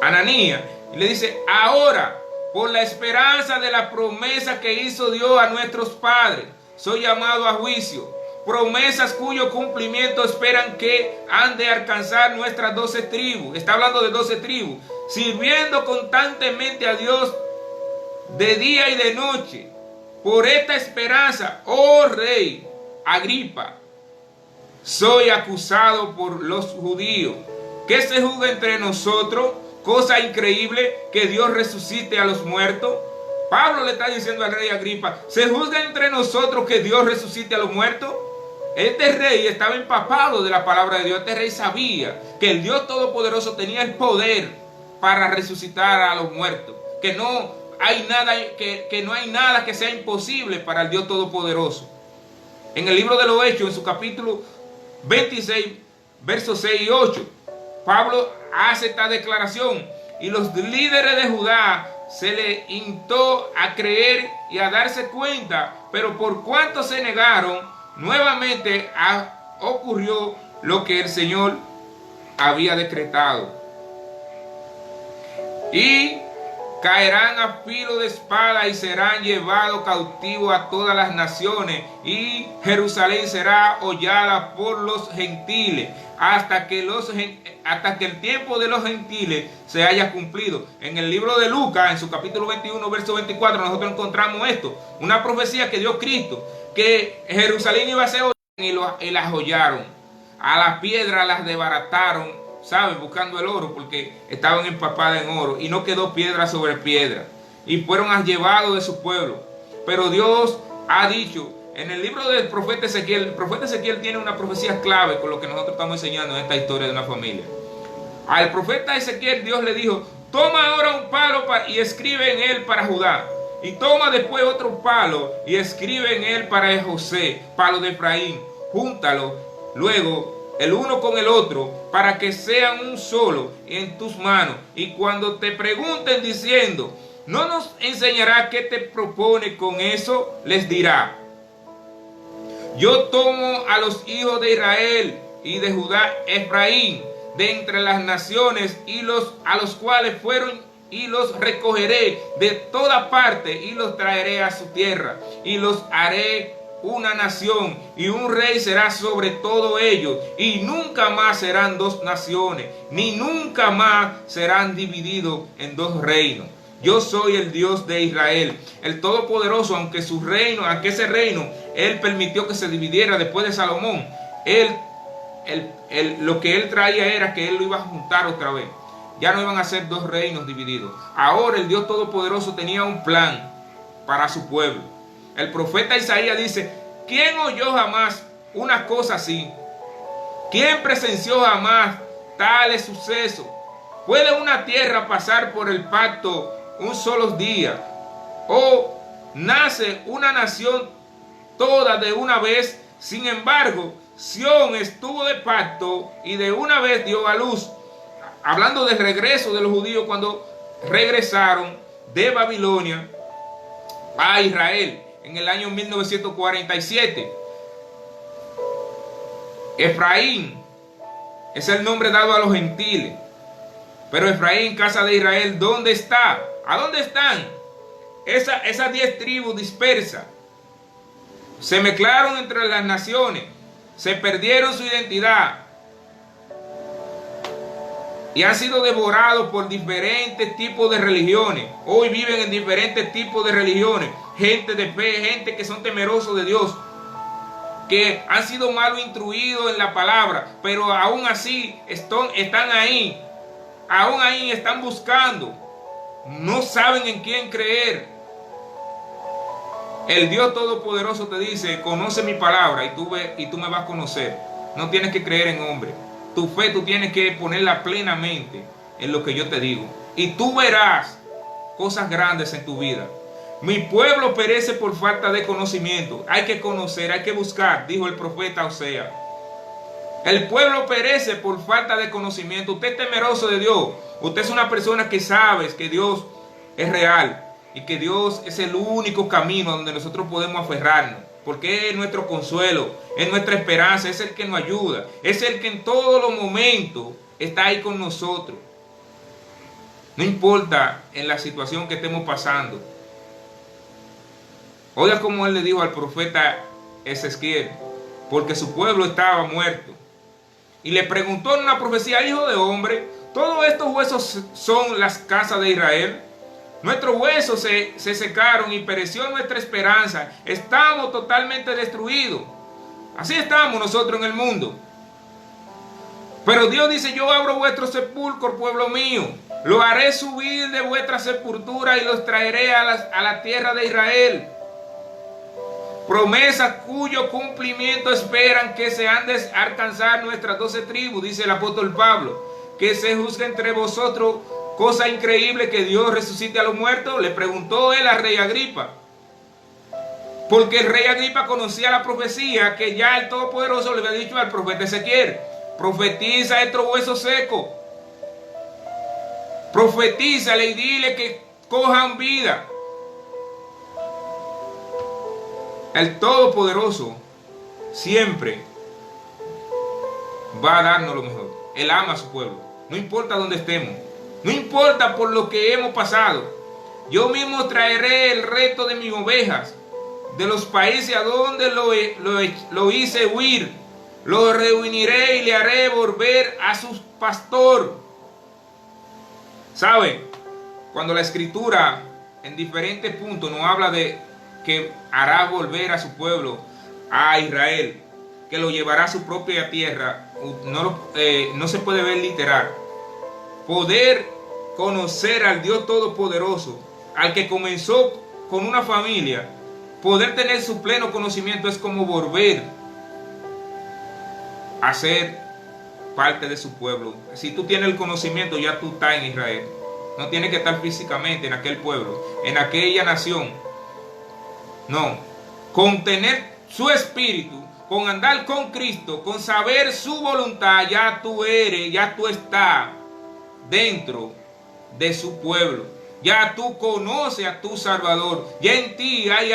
Ananías, y le dice: ahora, por la esperanza de la promesa que hizo Dios a nuestros padres, soy llamado a juicio. Promesas cuyo cumplimiento esperan que han de alcanzar nuestras 12 tribus. Está hablando de 12 tribus. Sirviendo constantemente a Dios de día y de noche. Por esta esperanza, oh rey Agripa, soy acusado por los judíos. ¿Qué se juzga entre nosotros? Cosa increíble, que Dios resucite a los muertos. Pablo le está diciendo al rey Agripa: ¿se juzga entre nosotros que Dios resucite a los muertos? Este rey estaba empapado de la palabra de Dios. Este rey sabía que el Dios Todopoderoso tenía el poder para resucitar a los muertos. Que no hay nada que sea imposible para el Dios Todopoderoso. En el libro de los Hechos, en su capítulo 26, versos 6 y 8, Pablo hace esta declaración: y los líderes de Judá se le instó a creer y a darse cuenta, pero por cuanto se negaron, nuevamente ocurrió lo que el Señor había decretado. Y caerán a filo de espada y serán llevados cautivos a todas las naciones, y Jerusalén será hollada por los gentiles hasta que el tiempo de los gentiles se haya cumplido. En el libro de Lucas, en su capítulo 21, verso 24, nosotros encontramos esto, una profecía que dio Cristo, que Jerusalén iba a ser hollada, y las hollaron, a las piedras las desbarataron, ¿sabes? Buscando el oro, porque estaban empapadas en oro, y no quedó piedra sobre piedra, y fueron llevados de su pueblo. Pero Dios ha dicho en el libro del profeta Ezequiel, el profeta Ezequiel tiene una profecía clave con lo que nosotros estamos enseñando en esta historia de una familia. Al profeta Ezequiel Dios le dijo: toma ahora un palo y escribe en él para Judá, y toma después otro palo y escribe en él para José, palo de Efraín, júntalo luego el uno con el otro, para que sean un solo en tus manos. Y cuando te pregunten diciendo: ¿no nos enseñará qué te propone con eso?, les dirá: yo tomo a los hijos de Israel y de Judá, Efraín, de entre las naciones, a los cuales fueron, y los recogeré de toda parte, y los traeré a su tierra, y los haré una nación, y un rey será sobre todo ellos, y nunca más serán dos naciones, ni nunca más serán divididos en dos reinos. Yo soy el Dios de Israel, el Todopoderoso, aunque ese reino, Él permitió que se dividiera después de Salomón. Lo que Él traía era que Él lo iba a juntar otra vez. Ya no iban a ser dos reinos divididos. Ahora el Dios Todopoderoso tenía un plan para su pueblo. El profeta Isaías dice: ¿quién oyó jamás una cosa así? ¿Quién presenció jamás tales sucesos? ¿Puede una tierra pasar por el pacto un solo día? ¿O nace una nación toda de una vez? Sin embargo, Sión estuvo de pacto y de una vez dio a luz. Hablando del regreso de los judíos cuando regresaron de Babilonia a Israel en el año 1947. Efraín es el nombre dado a los gentiles. Pero Efraín, casa de Israel, ¿dónde está? ¿A dónde están? Esas 10 tribus dispersas. Se mezclaron entre las naciones. Se perdieron su identidad. Y han sido devorados por diferentes tipos de religiones. Hoy viven en diferentes tipos de religiones. Gente de fe, gente que son temerosos de Dios, que han sido mal instruidos en la palabra, pero aún así están ahí. Aún ahí están buscando. No saben en quién creer. El Dios Todopoderoso te dice: conoce mi palabra y tú me vas a conocer. No tienes que creer en hombre. Tu fe tú tienes que ponerla plenamente en lo que yo te digo. Y tú verás cosas grandes en tu vida. Mi pueblo perece por falta de conocimiento. Hay que conocer, hay que buscar, dijo el profeta Oseas. El pueblo perece por falta de conocimiento. Usted es temeroso de Dios. Usted es una persona que sabe que Dios es real y que Dios es el único camino donde nosotros podemos aferrarnos, porque es nuestro consuelo, es nuestra esperanza, es el que nos ayuda, es el que en todos los momentos está ahí con nosotros. No importa en la situación que estemos pasando. Oiga como él le dijo al profeta Ezequiel, porque su pueblo estaba muerto. Y le preguntó en una profecía: hijo de hombre, ¿todos estos huesos son las casas de Israel? Nuestros huesos se secaron y pereció nuestra esperanza. Estamos totalmente destruidos. Así estamos nosotros en el mundo. Pero Dios dice: yo abro vuestro sepulcro, pueblo mío. Lo haré subir de vuestra sepultura y los traeré a la tierra de Israel. Promesas cuyo cumplimiento esperan que se han de alcanzar nuestras 12 tribus, dice el apóstol Pablo. Que se juzgue entre vosotros cosa increíble, que Dios resucite a los muertos. Le preguntó él al rey Agripa. Porque el rey Agripa conocía la profecía que ya el Todopoderoso le había dicho al profeta Ezequiel: profetiza estos huesos secos. Profetízale y dile cojan vida. El Todopoderoso siempre va a darnos lo mejor. Él ama a su pueblo. No importa dónde estemos. No importa por lo que hemos pasado. Yo mismo traeré el resto de mis ovejas de los países a donde lo hice huir. Lo reuniré y le haré volver a su pastor. ¿Saben? Cuando la Escritura en diferentes puntos nos habla de que hará volver a su pueblo, a Israel, que lo llevará a su propia tierra, no se puede ver literal. Poder conocer al Dios Todopoderoso, al que comenzó con una familia, poder tener su pleno conocimiento es como volver a ser parte de su pueblo. Si tú tienes el conocimiento, ya tú estás en Israel. No tienes que estar físicamente en aquel pueblo, en aquella nación. No, con tener su espíritu, con andar con Cristo, con saber su voluntad, ya tú estás dentro de su pueblo. Ya tú conoces a tu Salvador. Ya en ti hay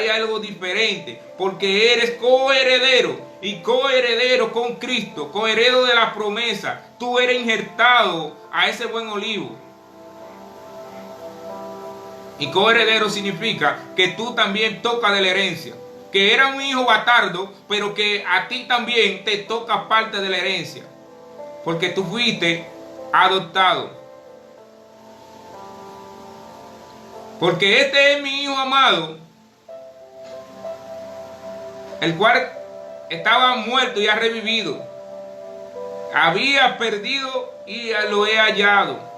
algo diferente, porque eres coheredero y coheredero con Cristo, coheredero de la promesa. Tú eres injertado a ese buen olivo. Y coheredero significa que tú también tocas de la herencia, que era un hijo bastardo, pero que a ti también te toca parte de la herencia, porque tú fuiste adoptado. Porque este es mi hijo amado, el cual estaba muerto y ha revivido. Había perdido y lo he hallado.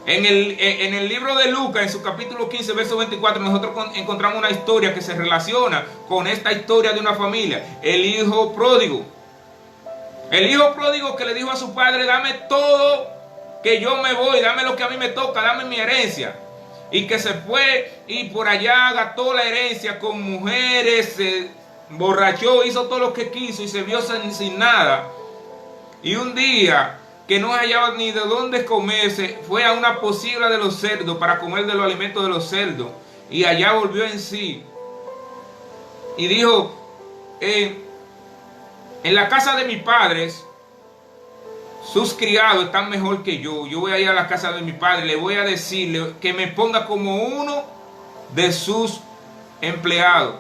En el libro de Lucas, en su capítulo 15, verso 24, nosotros encontramos una historia que se relaciona con esta historia de una familia. El hijo pródigo. El hijo pródigo que le dijo a su padre: dame todo, que yo me voy, dame lo que a mí me toca, dame mi herencia. Y que se fue y por allá gastó la herencia con mujeres, se emborrachó, hizo todo lo que quiso y se vio sin nada. Y un día, que no hallaba ni de dónde comerse, fue a una posibla de los cerdos para comer de los alimentos de los cerdos. Y allá volvió en sí. Y dijo: en la casa de mis padres, sus criados están mejor que yo. Yo voy a ir a la casa de mi padre, le voy a decirle que me ponga como uno de sus empleados.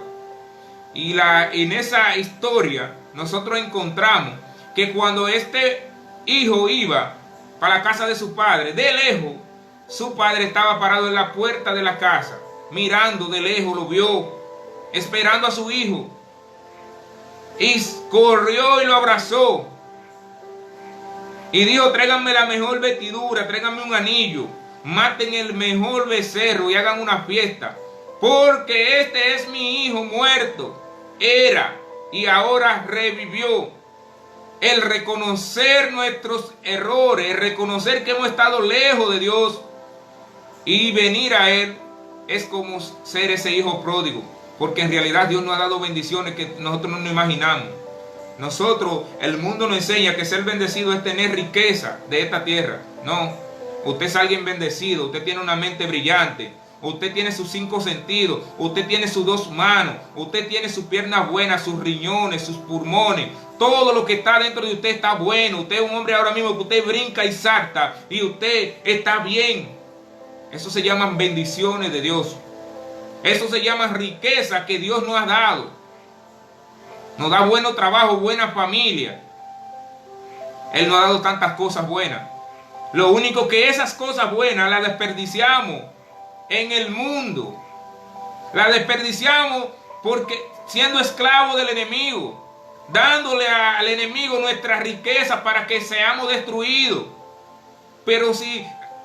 Y en esa historia nosotros encontramos que cuando este hijo iba para la casa de su padre, de lejos, su padre estaba parado en la puerta de la casa, mirando de lejos, lo vio, esperando a su hijo. Y corrió y lo abrazó. Y dijo: tráiganme la mejor vestidura, tráiganme un anillo, maten el mejor becerro y hagan una fiesta. Porque este es mi hijo muerto, era y ahora revivió. El reconocer nuestros errores, el reconocer que hemos estado lejos de Dios y venir a Él, es como ser ese hijo pródigo. Porque en realidad Dios nos ha dado bendiciones que nosotros no nos imaginamos. Nosotros, el mundo nos enseña que ser bendecido es tener riqueza de esta tierra. No, usted es alguien bendecido, usted tiene una mente brillante, usted tiene sus 5 sentidos, usted tiene sus 2 manos, usted tiene sus piernas buenas, sus riñones, sus pulmones. Todo lo que está dentro de usted está bueno. Usted es un hombre ahora mismo que usted brinca y salta y usted está bien. Eso se llaman bendiciones de Dios. Eso se llama riqueza que Dios nos ha dado. Nos da buenos trabajos, buena familia. Él nos ha dado tantas cosas buenas. Lo único que esas cosas buenas las desperdiciamos en el mundo. Las desperdiciamos porque siendo esclavos del enemigo, dándole al enemigo nuestra riqueza para que seamos destruidos. Pero si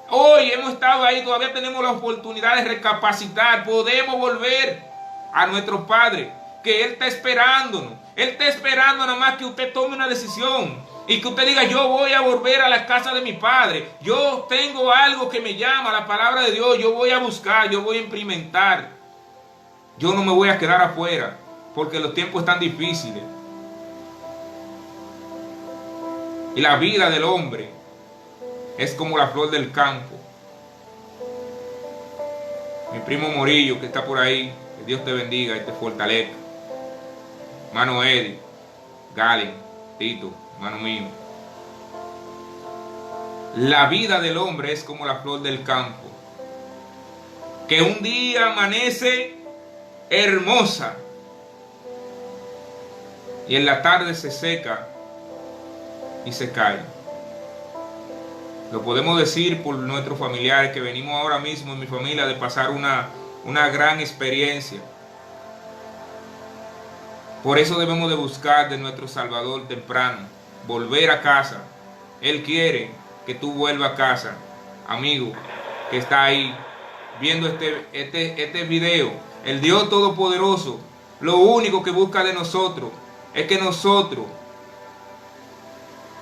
hoy hemos estado ahí, todavía tenemos la oportunidad de recapacitar, podemos volver a nuestro Padre, que Él está esperándonos. Él está esperando nada más que usted tome una decisión y que usted diga: yo voy a volver a la casa de mi Padre. Yo tengo algo que me llama, la palabra de Dios. Yo voy a buscar, yo voy a experimentar. Yo no me voy a quedar afuera porque los tiempos están difíciles. Y la vida del hombre es como la flor del campo. Mi primo Morillo, que está por ahí, que Dios te bendiga y te fortalezca. Hermano Eddie, Galen, Tito, hermano mío. La vida del hombre es como la flor del campo, que un día amanece hermosa y en la tarde se seca y se cae. Lo podemos decir por nuestros familiares, que venimos ahora mismo en mi familia de pasar una gran experiencia. Por eso debemos de buscar de nuestro Salvador temprano, volver a casa. Él quiere que tú vuelvas a casa, amigo, que está ahí viendo este video. El Dios Todopoderoso, lo único que busca de nosotros es que nosotros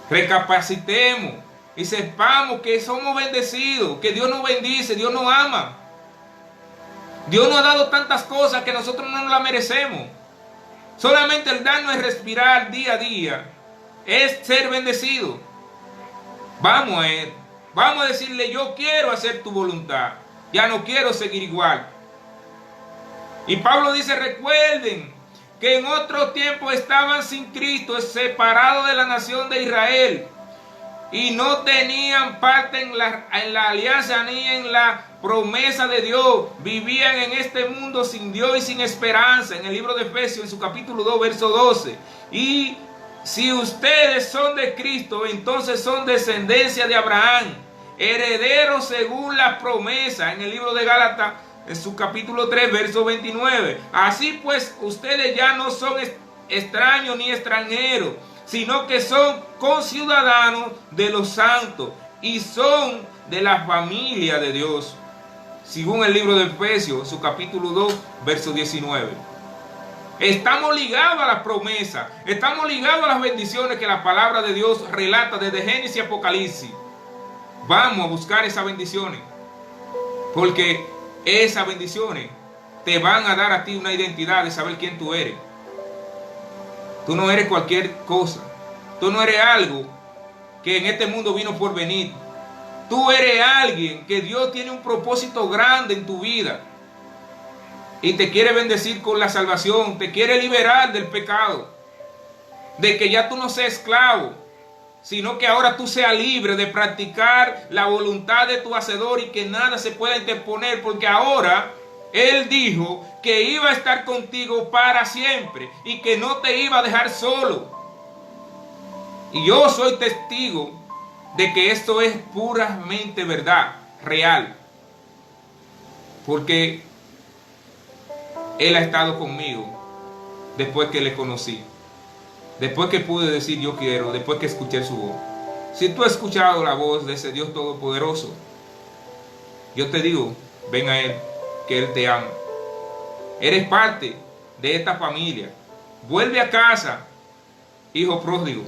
recapacitemos y sepamos que somos bendecidos, que Dios nos bendice, Dios nos ama. Dios nos ha dado tantas cosas que nosotros no nos las merecemos. Solamente el darnos de respirar día a día es ser bendecido. Vamos a Él, vamos a decirle: yo quiero hacer tu voluntad, ya no quiero seguir igual. Y Pablo dice: recuerden que en otro tiempo estaban sin Cristo, separados de la nación de Israel, y no tenían parte en la alianza ni en la promesa de Dios. Vivían en este mundo sin Dios y sin esperanza. En el libro de Efesios, en su capítulo 2, verso 12. Y si ustedes son de Cristo, entonces son descendencia de Abraham, herederos según la promesa. En el libro de Gálatas, en su capítulo 3, verso 29. Así pues, ustedes ya no son extraños ni extranjeros, sino que son conciudadanos de los santos y son de la familia de Dios, según el libro de Efesios, su capítulo 2, verso 19. Estamos ligados a la promesa, estamos ligados a las bendiciones que la palabra de Dios relata desde Génesis y Apocalipsis. Vamos a buscar esas bendiciones, porque esas bendiciones te van a dar a ti una identidad de saber quién tú eres. Tú no eres cualquier cosa. Tú no eres algo que en este mundo vino por venir. Tú eres alguien que Dios tiene un propósito grande en tu vida. Y te quiere bendecir con la salvación. Te quiere liberar del pecado. De que ya tú no seas esclavo, sino que ahora tú seas libre de practicar la voluntad de tu Hacedor y que nada se pueda interponer, porque ahora Él dijo que iba a estar contigo para siempre y que no te iba a dejar solo. Y yo soy testigo de que esto es puramente verdad, real. Porque Él ha estado conmigo después que le conocí. Después que pude decir yo quiero, después que escuché su voz. Si tú has escuchado la voz de ese Dios Todopoderoso, yo te digo, ven a Él, que Él te ama. Eres parte de esta familia. Vuelve a casa, hijo pródigo.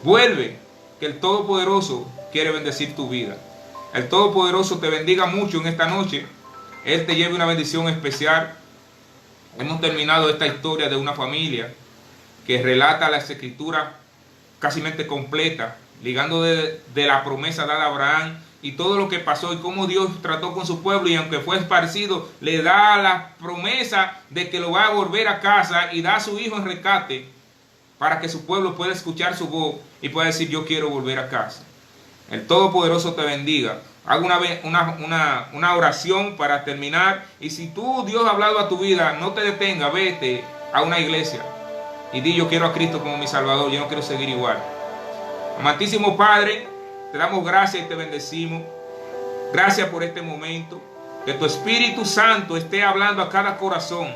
Vuelve, que el Todopoderoso quiere bendecir tu vida. El Todopoderoso te bendiga mucho en esta noche. Él te lleve una bendición especial. Hemos terminado esta historia de una familia que relata las escrituras casi completa, ligando de la promesa dada a Abraham y todo lo que pasó y cómo Dios trató con su pueblo, y aunque fue esparcido, le da la promesa de que lo va a volver a casa y da a su hijo en rescate para que su pueblo pueda escuchar su voz y pueda decir: yo quiero volver a casa. El Todopoderoso te bendiga. Hago una oración para terminar, y si tú, Dios ha hablado a tu vida, no te detenga, vete a una iglesia y di: yo quiero a Cristo como mi Salvador, yo no quiero seguir igual. Amantísimo Padre, te damos gracias y te bendecimos. Gracias por este momento. Que tu Espíritu Santo esté hablando a cada corazón,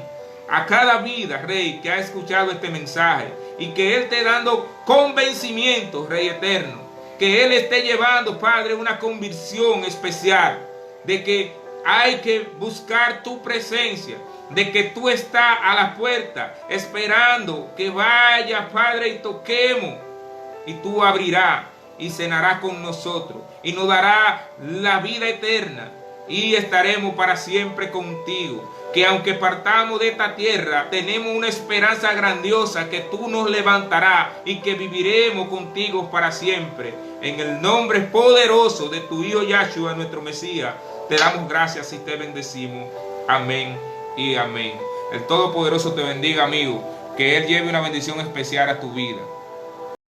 a cada vida, Rey, que ha escuchado este mensaje, y que Él esté dando convencimiento, Rey eterno. Que Él esté llevando, Padre, una convicción especial de que hay que buscar tu presencia, de que tú estás a la puerta esperando que vaya, Padre, y toquemos, y tú abrirás y cenarás con nosotros y nos dará la vida eterna y estaremos para siempre contigo. Que aunque partamos de esta tierra, tenemos una esperanza grandiosa, que tú nos levantarás y que viviremos contigo para siempre. En el nombre poderoso de tu Hijo Yahshua, nuestro Mesías, te damos gracias y te bendecimos. Amén y amén. El Todopoderoso te bendiga, amigo. Que Él lleve una bendición especial a tu vida.